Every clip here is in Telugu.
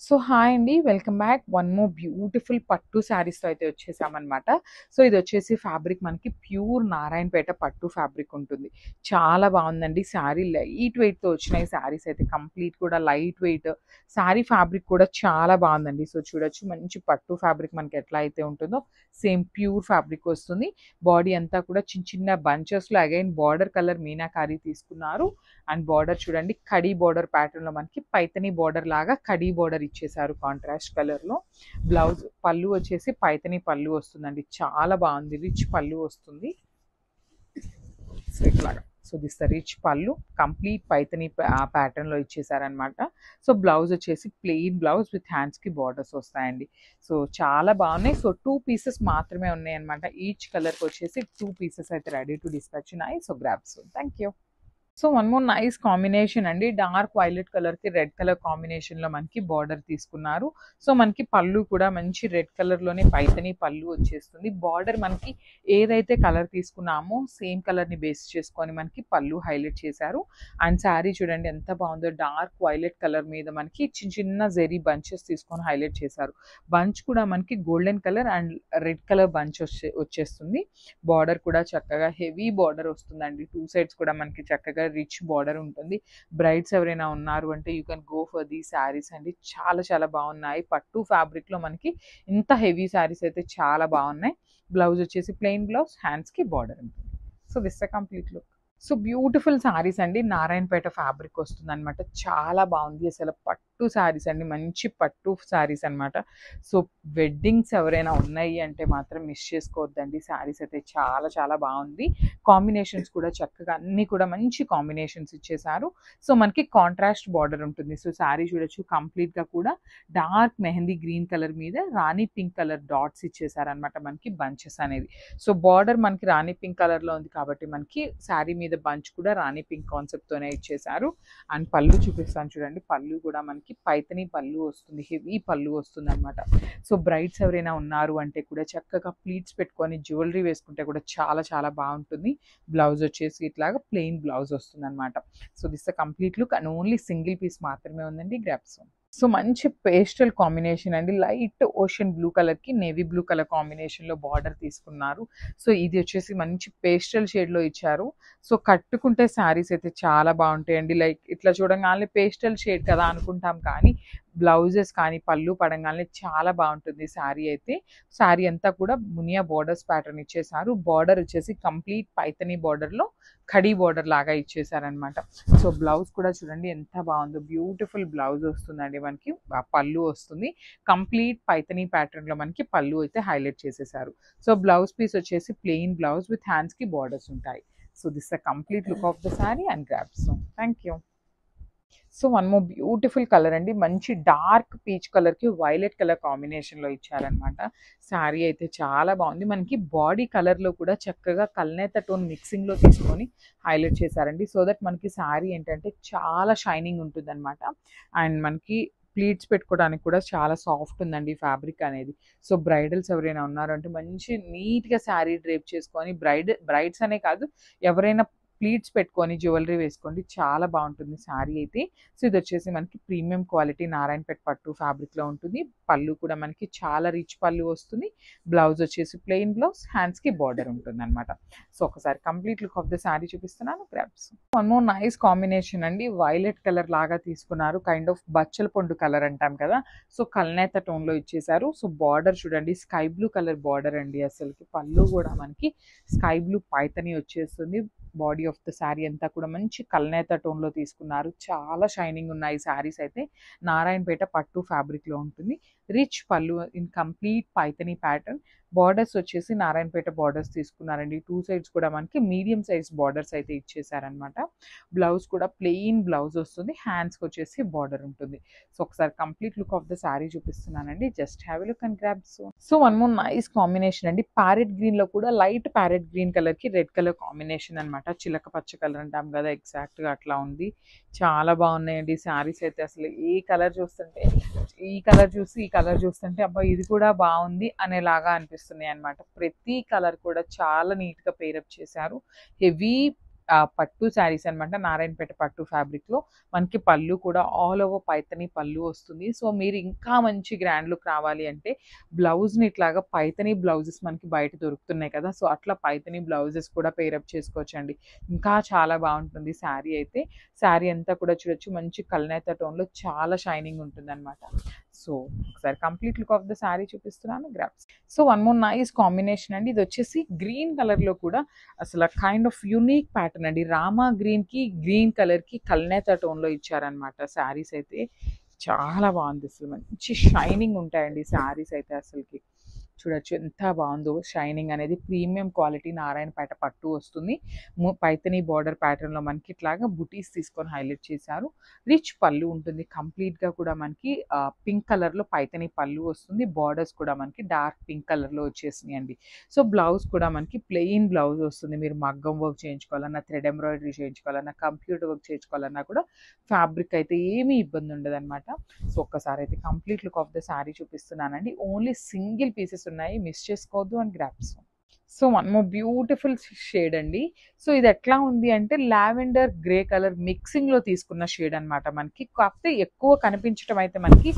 సో హాయ్ అండి. Welcome back. One more beautiful పట్టు శారీస్‌తో అయితే వచ్చేసామనమాట. సో ఇదొచ్చేసి ఫ్యాబ్రిక్ మనకి ప్యూర్ నారాయణపేట పట్టు ఫ్యాబ్రిక్ ఉంటుంది. చాలా బావుందండి. శారీ లైట్ వెయిట్‌తో వచ్చినాయి శారీస్ అయితే కంప్లీట్ కూడా లైట్ వెయిట్. శారీ ఫ్యాబ్రిక్ కూడా చాలా బావుందండి. సో చూడొచ్చు మంచి పట్టు ఫ్యాబ్రిక్ మనకి ఎట్లా అయితే ఉంటుందో సేమ్ ప్యూర్ ఫ్యాబ్రిక్ వస్తుంది. బాడీ అంతా కూడా చిన్న చిన్న బంచెస్‌లో అగైన్ బార్డర్ కలర్ మీనాకారి తీసుకున్నారు. అండ్ బార్డర్ చూడండి కడీ బార్డర్ ప్యాటర్న్‌లో మనకి పైతని బార్డర్ లాగా కడీ బార్డర్ ఇచ్చేసారు కాంట్రాస్ట్ కలర్‌లో. బ్లౌజ్ పళ్ళు వచ్చేసి పైతని పళ్ళు వస్తుందండి. చాలా బాగుంది. రిచ్ పళ్ళు వస్తుంది. సో ఇట్లాగా. సో దిస్ ద రిచ్ పళ్ళు కంప్లీట్ పైతని ప్యాటర్న్‌లో ఇచ్చేసారనమాట. సో బ్లౌజ్ వచ్చేసి ప్లెయిన్ బ్లౌజ్ విత్ హ్యాండ్స్‌కి బార్డర్స్ వస్తాయండి. సో చాలా బాగున్నాయి. సో 2 పీసెస్ మాత్రమే ఉన్నాయన్నమాట. ఈచ్ కలర్‌కి వచ్చేసి 2 పీసెస్ అయితే రెడీ టు డిస్పాచ్ ఉన్నాయి. So grab soon. Thank you. So one more nice combination అండి. డార్క్ వైలెట్ కలర్‌కి రెడ్ కలర్ కాంబినేషన్‌లో మనకి బార్డర్ తీసుకున్నారు. సో మనకి పళ్ళు కూడా మంచి రెడ్ కలర్‌లోనే పైతని పళ్ళు వచ్చేస్తుంది. బార్డర్ మనకి ఏదైతే కలర్ తీసుకున్నామో సేమ్ కలర్‌ని బేస్ చేసుకొని మనకి పళ్ళు హైలైట్ చేశారు. అండ్ శారీ చూడండి ఎంత బాగుందో. డార్క్ వైలెట్ కలర్ మీద మనకి చిన్న చిన్న జెరీ బంచెస్ తీసుకొని హైలైట్ చేశారు. బంచ్ కూడా మనకి golden colour and red colour bunch వచ్చేస్తుంది. బార్డర్ కూడా చక్కగా హెవీ బార్డర్ వస్తుందండి. 2 సైడ్స్ కూడా మనకి చక్కగా రిచ్ బార్డర్ ఉంటుంది. బ్రైడ్స్ ఎవరైనా ఉన్నారు అంటే you can go for the saris అండి. చాలా చాలా బాగున్నాయి. పట్టు ఫ్యాబ్రిక్‌లో మనకి ఇంత హెవీ శారీస్ అయితే చాలా బాగున్నాయి. బ్లౌజ్ వచ్చేసి ప్లెయిన్ బ్లౌజ్, హ్యాండ్స్‌కి బార్డర్ ఉంటుంది. So this a complete look. So beautiful saris అండి. నారాయణపేట ఫ్యాబ్రిక్ వస్తుందనమాట. చాలా బాగుంది. అసలు పట్టు శారీస్ అండి. మంచి పట్టు శారీస్ అనమాట. సో వెడ్డింగ్స్ ఎవరైనా ఉన్నాయి అంటే మాత్రం మిస్ చేసుకోవద్దండి. శారీస్ అయితే చాలా చాలా బాగుంది. కాంబినేషన్స్ కూడా చక్కగా అన్నీ కూడా మంచి కాంబినేషన్స్ ఇచ్చేసారు. సో మనకి కాంట్రాస్ట్ బార్డర్ ఉంటుంది. సో శారీ చూడొచ్చు కంప్లీట్‌గా కూడా డార్క్ మెహందీ గ్రీన్ కలర్ మీద రాణి పింక్ కలర్ డాట్స్ ఇచ్చేసారనమాట మనకి బంచెస్ అనేవి. సో బార్డర్ మనకి రాణి పింక్ కలర్‌లో ఉంది కాబట్టి మనకి శారీ మీద బంచ్ కూడా రాణి పింక్ కాన్సెప్ట్‌తోనే ఇచ్చేసారు. అండ్ పళ్ళు చూపిస్తాను చూడండి. పళ్ళు కూడా మనకి పైతని పళ్ళు వస్తుంది. హెవీ పళ్ళు వస్తుందనమాట. సో బ్రైడ్స్ ఎవరైనా ఉన్నారు అంటే కూడా చక్కగా ప్లీట్స్ పెట్టుకొని జ్యువెలరీ వేసుకుంటే కూడా చాలా చాలా బాగుంటుంది. బ్లౌజ్ వచ్చేసి ఇట్లాగా ప్లెయిన్ బ్లౌజ్ వస్తుందనమాట. So this the complete look and only single piece మాత్రమే ఉందండి. Grab soon. సో మంచి పేస్టల్ కాంబినేషన్ అండి. లైట్ ఓషన్ బ్లూ కలర్‌కి నేవీ బ్లూ కలర్ కాంబినేషన్‌లో బార్డర్ తీసుకున్నారు. సో ఇది వచ్చేసి మంచి పేస్టల్ షేడ్‌లో ఇచ్చారు. సో కట్టుకుంటే శారీస్ అయితే చాలా బాగుంటాయండి. లైక్ ఇట్లా చూడంగానే పేస్టల్ షేడ్ కదా అనుకుంటాం కానీ బ్లౌజెస్ కానీ పళ్ళు పడంగానే చాలా బాగుంటుంది శారీ అయితే. శారీ అంతా కూడా మునియా బార్డర్స్ ప్యాటర్న్ ఇచ్చేసారు. బార్డర్ వచ్చేసి కంప్లీట్ పైతని బార్డర్‌లో ఖడీ బార్డర్ లాగా ఇచ్చేసారనమాట. సో బ్లౌజ్ కూడా చూడండి ఎంత బాగుందో. బ్యూటిఫుల్ బ్లౌజ్ వస్తుందండి మనకి. పళ్ళు వస్తుంది. కంప్లీట్ పైతని ప్యాటర్న్‌లో మనకి పళ్ళు అయితే హైలైట్ చేసేసారు. సో బ్లౌజ్ పీస్ వచ్చేసి ప్లెయిన్ బ్లౌజ్ విత్ హ్యాండ్స్‌కి బార్డర్స్ ఉంటాయి. So this the complete look of the sari and grab soon. Thank you. So one more beautiful colour అండి. మంచి డార్క్ పీచ్ కలర్‌కి వైలెట్ కలర్ కాంబినేషన్‌లో ఇచ్చారనమాట. శారీ అయితే చాలా బాగుంది. మనకి బాడీ కలర్‌లో కూడా చక్కగా కల్నేత టోన్ మిక్సింగ్‌లో తీసుకొని హైలైట్ చేశారండి. సో దట్ మనకి శారీ ఏంటంటే చాలా షైనింగ్ ఉంటుందనమాట. అండ్ మనకి ప్లీట్స్ పెట్టుకోవడానికి కూడా చాలా సాఫ్ట్ ఉందండి ఫ్యాబ్రిక్ అనేది. సో బ్రైడల్స్ ఎవరైనా ఉన్నారంటే మంచి నీట్‌గా శారీ డ్రేప్ చేసుకొని బ్రైడ్స్ అనే కాదు ఎవరైనా ప్లీట్స్ పెట్టుకొని జ్యువెలరీ వేసుకోండి. చాలా బాగుంటుంది శారీ అయితే. సో ఇది వచ్చేసి మనకి ప్రీమియం క్వాలిటీ నారాయణపేట పట్టు ఫ్యాబ్రిక్‌లో ఉంటుంది. పళ్ళు కూడా మనకి చాలా రిచ్ పళ్ళు వస్తుంది. బ్లౌజ్ వచ్చేసి ప్లెయిన్ బ్లౌజ్, హ్యాండ్స్‌కి బార్డర్ ఉంటుందన్నమాట. సో ఒకసారి complete look of the sari చూపిస్తున్నాను. Grabs. One more nice combination అండి. వైలెట్ కలర్ లాగా తీసుకున్నారు. కైండ్ ఆఫ్ బచ్చల పండు కలర్ అంటాం కదా. సో కల్నేత టోన్‌లో ఇచ్చేసారు. సో బార్డర్ చూడండి స్కై బ్లూ కలర్ బార్డర్ అండి అసలుకి. పళ్ళు కూడా మనకి స్కై బ్లూ పైతని వచ్చేస్తుంది. బాడీ ఆఫ్ ద శారీ అంతా కూడా మంచి కల్నేత టోన్‌లో తీసుకున్నారు. చాలా షైనింగ్ ఉన్నాయి శారీస్ అయితే. నారాయణపేట పట్టు ఫ్యాబ్రిక్‌లో ఉంటుంది. రిచ్ పళ్ళు in complete Paithani pattern. Borders వచ్చేసి నారాయణపేట బార్డర్స్ తీసుకున్నారండి. 2 సైడ్స్ కూడా మనకి మీడియం సైజ్ బార్డర్స్ అయితే ఇచ్చేసారనమాట. బ్లౌజ్ కూడా ప్లెయిన్ బ్లౌజ్ వస్తుంది. హ్యాండ్స్‌కి వచ్చేసి బార్డర్ ఉంటుంది. సో ఒకసారి complete look of the sari చూపిస్తున్నానండి. Just have a look and grab soon. So one more nice combination అండి. ప్యారెట్ గ్రీన్‌లో కూడా లైట్ ప్యారెట్ గ్రీన్ కలర్‌కి రెడ్ కలర్ కాంబినేషన్ అనమాట. చిలక పచ్చ కలర్ అంటాం కదా ఎగ్జాక్ట్‌గా అట్లా ఉంది. చాలా బాగున్నాయండి శారీస్ అయితే. అసలు ఈ కలర్ చూస్తుంటే ఈ కలర్ చూసి ఈ కలర్ చూస్తుంటే అబ్బా ఇది కూడా బాగుంది అనేలాగా అనిపిస్తున్నాయి అనమాట. ప్రతి కలర్ కూడా చాలా నీట్‌గా పేరప్ చేశారు. హెవీ పట్టు శారీస్ అనమాట. నారాయణపేట పట్టు ఫ్యాబ్రిక్‌లో మనకి పళ్ళు కూడా ఆల్ ఓవర్ పైథానీ పళ్ళు వస్తుంది. సో, మీరు ఇంకా మంచి గ్రాండ్ లుక్ రావాలి అంటే బ్లౌజ్‌ని ఇట్లాగా పైథానీ బ్లౌజెస్ మనకి బయట దొరుకుతున్నాయి కదా! సో, అట్లా పైథానీ బ్లౌజెస్ కూడా పెయిరప్ చేసుకోవచ్చండి. ఇంకా చాలా బావుంటుంది శారీ అయితే. శారీ అంతా కూడా చూడొచ్చు మంచి కల్నేత టోన్‌లో చాలా షైనింగ్ ఉంటుందనమాట. సో, ఒకసారి complete look of the sari చూపిస్తున్నాను. Grabs. So, one more nice combination అండి. ఇదొచ్చేసి గ్రీన్ కలర్‌లో కూడా అసల కైండ్ ఆఫ్ యూనిక్ ప్యాటర్న్ అండి. రామా గ్రీన్‌కి, గ్రీన్ కలర్‌కి కల్నేత టోన్‌లో ఇచ్చారనమాట శారీస్ అయితే. చాలా బావుంది అసలు. మంచి షైనింగ్ ఉంటాయండి శారీస్ అయితే అసలకి. చూడొచ్చు ఎంత బావుందో షైనింగ్ అనేది. ప్రీమియం క్వాలిటీ నారాయణపేట పట్టు వస్తుంది. పైథానీ బార్డర్ ప్యాటర్న్‌లో మనకి ఇట్లాగా బుటీస్ తీసుకొని హైలైట్ చేశారు. రిచ్ పళ్ళు ఉంటుంది. కంప్లీట్‌గా కూడా మనకి పింక్ కలర్‌లో పైథానీ పళ్ళు వస్తుంది. బార్డర్స్ కూడా మనకి డార్క్ పింక్ కలర్‌లో వచ్చేసినాయండి. సో, బ్లౌజ్ కూడా మనకి ప్లెయిన్ బ్లౌజ్ వస్తుంది. మీరు మగ్గం వర్క్ చేయించుకోవాలన్నా, థ్రెడ్ ఎంబ్రాయిడరీ చేయించుకోవాలన్నా, కంప్యూటర్ వర్క్ చేయించుకోవాలన్నా కూడా ఫ్యాబ్రిక్ అయితే ఏమీ ఇబ్బంది ఉండదనమాట. సో, ఒక్కసారి అయితే complete look of the sari చూపిస్తున్నానండి. ఓన్లీ సింగిల్ పీసెస్ ఉన్నాయి. మిస్ చేసుకోవద్దు and grabs. So, one more beautiful shade అండి. సో, ఇది ఎట్లా ఉంది అంటే లావెండర్, గ్రే కలర్ మిక్సింగ్‌లో తీసుకున్న షేడ్ అనమాట మనకి. కాకపోతే ఎక్కువ కనిపించటం అయితే మనకి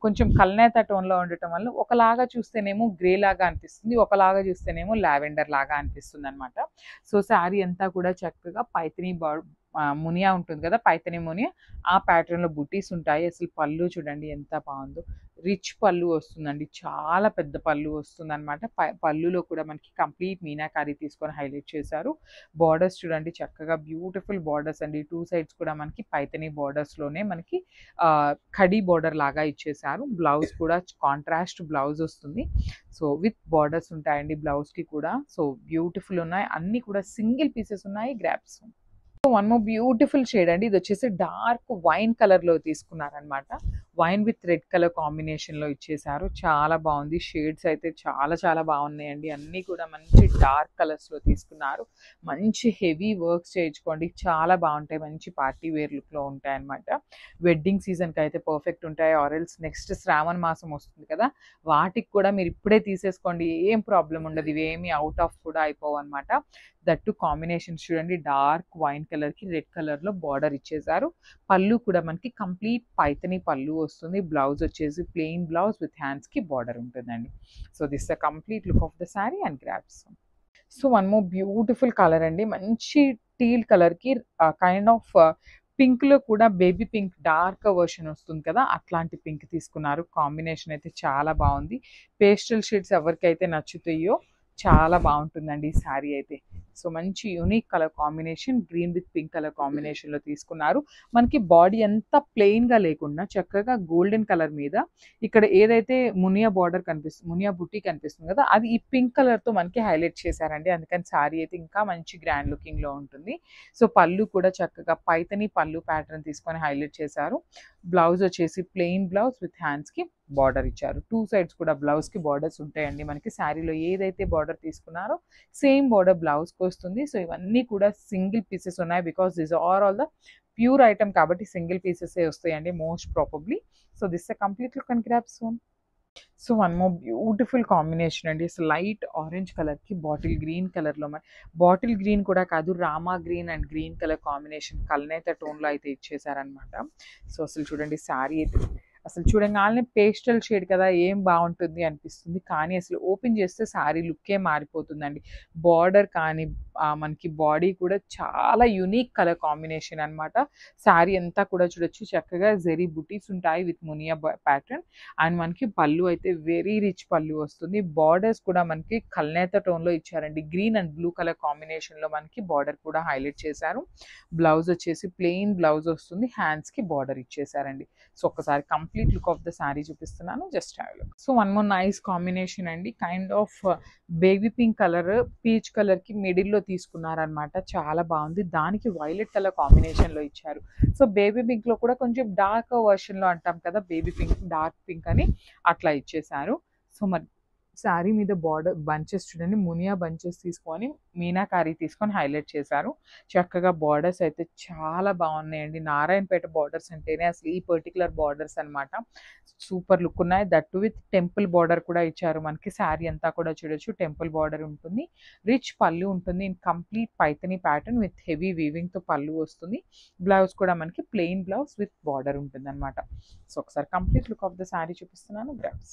కొంచెం కల్నేత టోన్‌లో ఉండటం వల్ల ఒకలాగా చూస్తేనేమో గ్రే లాగా అనిపిస్తుంది. ఒకలాగా చూస్తేనేమో లావెండర్ లాగా అనిపిస్తుందనమాట. సో, శారీ అంతా కూడా చక్కగా పైథానీ మునియా ఉంటుంది కదా! పైథానీ మునియా ఆ ప్యాటర్న్‌లో బుటీస్ ఉంటాయి. అసలు పళ్ళు చూడండి ఎంత బావుందో. రిచ్ పళ్ళు వస్తుందండి. చాలా పెద్ద పళ్ళు వస్తుందనమాట. పళ్ళులో కూడా మనకి కంప్లీట్ మీనాకారి తీసుకొని హైలైట్ చేశారు. బార్డర్స్ చూడండి చక్కగా బ్యూటిఫుల్ బార్డర్స్ అండి. 2 సైడ్స్ కూడా మనకి పైథానీ బార్డర్స్‌లోనే మనకి కడీ బార్డర్ లాగా ఇచ్చేశారు. బ్లౌజ్ కూడా కాంట్రాస్ట్ బ్లౌజ్ వస్తుంది. సో, విత్ బార్డర్స్ ఉంటాయండి బ్లౌజ్‌కి కూడా. సో, బ్యూటిఫుల్ ఉన్నాయి. అన్నీ కూడా సింగిల్ పీసెస్ ఉన్నాయి. Grabs. One more beautiful shade అండి. ఇదొచ్చేసి డార్క్ వైన్ కలర్‌లో తీసుకున్నారనమాట. వైన్ విత్ రెడ్ కలర్ కాంబినేషన్‌లో ఇచ్చేశారు. చాలా బావుంది. షేడ్స్ అయితే చాలా చాలా బావున్నాయండి. అన్నీ కూడా మంచి డార్క్ కలర్స్‌లో తీసుకున్నారు. మంచి హెవీ వర్క్స్ చేయించుకోండి. చాలా బావుంటాయి. మంచి పార్టీ వేర్ లుక్‌లో ఉంటాయన్నమాట. వెడ్డింగ్ సీజన్‌కి అయితే పర్ఫెక్ట్ ఉంటాయి. ఆర్ ఎల్స్ నెక్స్ట్ శ్రావణ మాసం వస్తుంది కదా! వాటికి కూడా మీరు ఇప్పుడే తీసేసుకోండి. ఏం ప్రాబ్లమ్ ఉండదు. ఇవేమి ఔట్ ఆఫ్ కూడా అయిపోవన్నమాట. దట్టు కాంబినేషన్స్ చూడండి. డార్క్ వైన్ కలర్‌కి రెడ్ కలర్‌లో బార్డర్ ఇచ్చేశారు. పళ్ళు కూడా మనకి కంప్లీట్ పైథానీ పళ్ళు వస్తుంది. బ్లౌజ్ వచ్చేసి ప్లెయిన్ బ్లౌజ్ విత్ హ్యాండ్స్‌కి బార్డర్ ఉంటుందండి. So, this the complete look of the sari and grabs. So, one more beautiful colour అండి. మంచి టీల్ కలర్‌కి కైండ్ ఆఫ్ పింక్‌లో కూడా బేబీ పింక్ డార్క్ వెర్షన్ వస్తుంది కదా! అట్లాంటి పింక్ తీసుకున్నారు. కాంబినేషన్ అయితే చాలా బావుంది. పేస్టల్ షేడ్స్ ఎవరికైతే నచ్చుతాయో చాలా బావుంటుందండి ఈ శారీ అయితే. సో, మంచి unique colour combination green with pink colour కాంబినేషన్‌లో తీసుకున్నారు. మనకి బాడీ అంతా ప్లెయిన్‌గా లేకుండా చక్కగా గోల్డెన్ కలర్ మీద ఇక్కడ ఏదైతే మునియా బార్డర్ మునియా బుట్టి కనిపిస్తుంది కదా! అది ఈ పింక్ కలర్‌తో మనకి హైలైట్ చేశారండి. అందుకని శారీ అయితే ఇంకా మంచి గ్రాండ్ లుకింగ్‌లో ఉంటుంది. సో, పళ్ళు కూడా చక్కగా పైథానీ పళ్ళు ప్యాటర్న్ తీసుకొని హైలైట్ చేశారు. బ్లౌజ్ వచ్చేసి ప్లెయిన్ బ్లౌజ్ విత్ హ్యాండ్స్‌కి బార్డర్ ఇచ్చారు. 2 సైడ్స్ కూడా బ్లౌజ్‌కి బార్డర్స్ ఉంటాయండి. మనకి శారీలో ఏదైతే బార్డర్ తీసుకున్నారో సేమ్ బార్డర్ బ్లౌజ్‌కి వస్తుంది. సో, ఇవన్నీ కూడా సింగిల్ పీసెస్ ఉన్నాయి. Because these are all the pure item కాబట్టి సింగిల్ పీసెసే వస్తాయండి most probably. So, this a complete look and grabs one. So, one more beautiful combination అండి. అసలు లైట్ ఆరెంజ్ కలర్‌కి బాటిల్ గ్రీన్ కలర్‌లో బాటిల్ గ్రీన్ కూడా కాదు Rama green and green colour combination కల్నేత టోన్‌లో అయితే ఇచ్చేసారనమాట. సో, అసలు చూడండి శారీ అయితే అసలు చూడంగానే పేస్టల్ షేడ్ కదా! ఏం బావుంటుంది అనిపిస్తుంది. కానీ అసలు ఓపెన్ చేస్తే శారీ లుక్కే మారిపోతుందండి. బార్డర్ కానీ మనకి బాడీ కూడా చాలా యూనిక్ కలర్ కాంబినేషన్ అనమాట. శారీ అంతా కూడా చూడొచ్చు చక్కగా జెరీ బుటీస్ ఉంటాయి విత్ మునియా ప్యాటర్న్. అండ్ మనకి పళ్ళు అయితే వెరీ రిచ్ పళ్ళు వస్తుంది. బార్డర్స్ కూడా మనకి కల్నేత టోన్‌లో ఇచ్చారండి. గ్రీన్ అండ్ బ్లూ కలర్ కాంబినేషన్‌లో మనకి బార్డర్ కూడా హైలైట్ చేశారు. బ్లౌజ్ వచ్చేసి ప్లెయిన్ బ్లౌజ్ వస్తుంది. హ్యాండ్స్‌కి బార్డర్ ఇచ్చేసారండి. సో, ఒక్కసారి complete look of the sari చూపిస్తున్నాను. Just have a look. So, one more nice combination అండి. Kind of baby pink colour peach కలర్‌కి మిడిల్‌లో తీసుకున్నారనమాట. చాలా బావుంది. దానికి వైలెట్ కలర్ కాంబినేషన్‌లో ఇచ్చారు. సో, బేబీ పింక్‌లో కూడా కొంచెం డార్క్ వెర్షన్‌లో అంటాం కదా! బేబీ పింక్, డార్క్ పింక్ అని అట్లా ఇచ్చేశారు. సో, మరి శారీ మీద బార్డర్ బంచెస్ చూడండి, మునియా బంచెస్ తీసుకొని మీనాకారి తీసుకొని హైలైట్ చేశారు. చక్కగా బార్డర్స్ అయితే చాలా బాగున్నాయండి. నారాయణపేట బార్డర్స్ అంటేనే అసలు ఈ పర్టికులర్ బార్డర్స్ అనమాట. సూపర్ లుక్ ఉన్నాయి. దట్ విత్ టెంపుల్ బార్డర్ కూడా ఇచ్చారు మనకి. శారీ అంతా కూడా చూడొచ్చు, టెంపుల్ బార్డర్ ఉంటుంది. రిచ్ పళ్ళు ఉంటుంది in complete Paithani pattern with heavy వీవింగ్తో పళ్ళు వస్తుంది. బ్లౌజ్ కూడా మనకి ప్లెయిన్ బ్లౌజ్ విత్ బార్డర్ ఉంటుంది అనమాట. సో ఒకసారి complete look of the sari చూపిస్తున్నాను. బ్లౌజ్.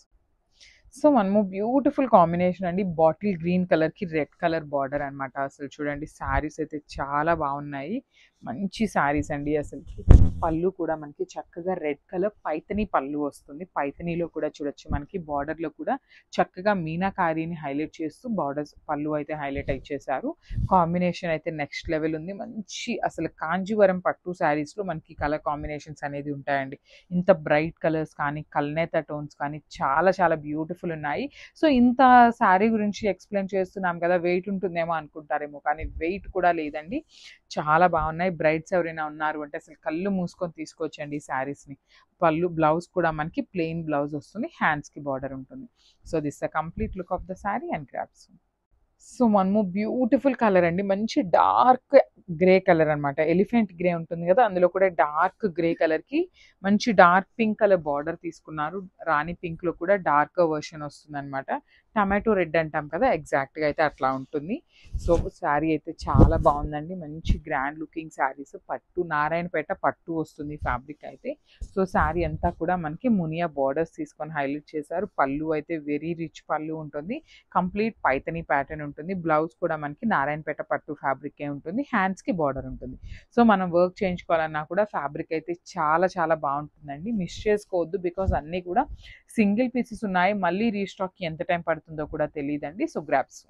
సో మనము బ్యూటిఫుల్ కాంబినేషన్ అండి. బాటిల్ గ్రీన్ కలర్‌కి రెడ్ కలర్ బార్డర్ అనమాట. అసలు చూడండి శారీస్ అయితే చాలా బాగున్నాయి. మంచి శారీస్ అండి అసలుకి. పళ్ళు కూడా మనకి చక్కగా రెడ్ కలర్ పైథనీ పళ్ళు వస్తుంది. పైథనీలో కూడా చూడొచ్చు మనకి బార్డర్‌లో కూడా చక్కగా మీనాకారిని హైలైట్ చేస్తూ బార్డర్స్ పళ్ళు అయితే హైలైట్ ఇచ్చేశారు. కాంబినేషన్ అయితే నెక్స్ట్ లెవెల్ ఉంది. మంచి అసలు కాంజీవరం పట్టు శారీస్‌లో మనకి కలర్ కాంబినేషన్స్ అనేది ఉంటాయండి. ఇంత బ్రైట్ కలర్స్ కానీ, కల్నేత టోన్స్ కానీ చాలా చాలా బ్యూటిఫుల్ ఉన్నాయి. సో ఇంత శారీ గురించి ఎక్స్‌ప్లెయిన్ చేస్తున్నాం కదా! వెయిట్ ఉంటుందేమో అనుకుంటారేమో, కానీ వెయిట్ కూడా లేదండి. చాలా బాగున్నాయి. బ్రైడ్స్ ఎవరైనా ఉన్నారు అంటే అసలు కళ్ళు మూసుకొని తీసుకోవచ్చండి ఈ శారీస్‌ని. పళ్ళు బ్లౌజ్ కూడా మనకి ప్లెయిన్ బ్లౌజ్ వస్తుంది. హ్యాండ్స్‌కి బార్డర్ ఉంటుంది. So this the complete look of the sari and grabs. So మనము బ్యూటిఫుల్ కలర్ అండి. మంచి డార్క్ గ్రే కలర్ అనమాట. ఎలిఫెంట్ గ్రే ఉంటుంది కదా! అందులో కూడా డార్క్ గ్రే కలర్‌కి మంచి డార్క్ పింక్ కలర్ బార్డర్ తీసుకున్నారు. రాణి పింక్‌లో కూడా డార్క్ వెర్షన్ వస్తుందనమాట. టమాటో రెడ్ అంటాం కదా! ఎగ్జాక్ట్‌గా అయితే అట్లా ఉంటుంది. సో శారీ అయితే చాలా బాగుందండి. మంచి గ్రాండ్ లుకింగ్ శారీస్. పట్టు నారాయణపేట పట్టు వస్తుంది ఫ్యాబ్రిక్ అయితే. సో శారీ అంతా కూడా మనకి మునియా బార్డర్స్ తీసుకొని హైలైట్ చేశారు. పళ్ళు అయితే వెరీ రిచ్ పళ్ళు ఉంటుంది. కంప్లీట్ పైథనీ ప్యాటర్న్ ఉంటుంది. బ్లౌజ్ కూడా మనకి నారాయణపేట పట్టు ఫ్యాబ్రికే ఉంటుంది. హ్యాండ్స్‌కి బార్డర్ ఉంటుంది. సో మనం వర్క్ చేయించుకోవాలన్నా కూడా ఫ్యాబ్రిక్ అయితే చాలా చాలా బాగుంటుందండి. మిస్ చేసుకోవద్దు. బికాజ్ అన్నీ కూడా సింగిల్ పీసెస్ ఉన్నాయి. మళ్ళీ రీస్టాక్‌కి ఎంత టైం పడుతుందో కూడా తెలీదండి. So grabs.